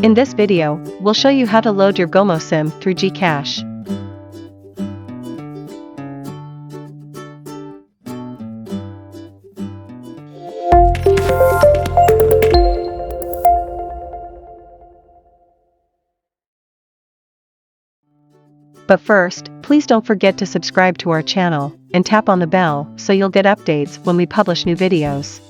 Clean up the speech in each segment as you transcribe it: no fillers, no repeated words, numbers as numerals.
In this video, we'll show you how to load your GOMO SIM through GCash. But first, please don't forget to subscribe to our channel and tap on the bell so you'll get updates when we publish new videos.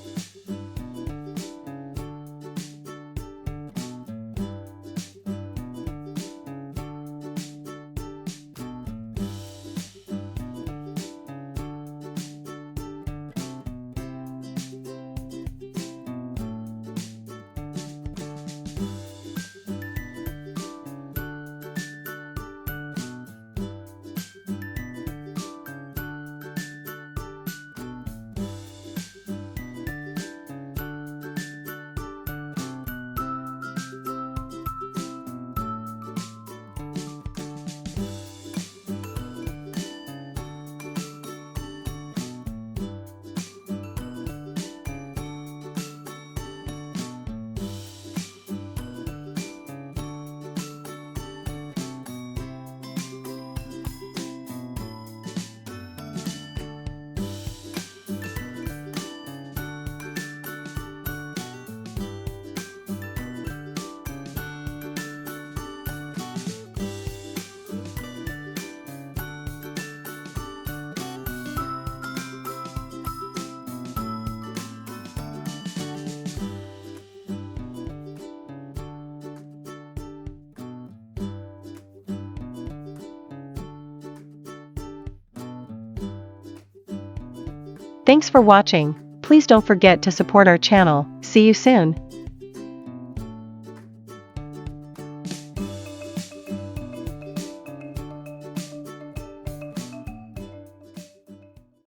Thanks for watching. Please don't forget to support our channel. See you soon.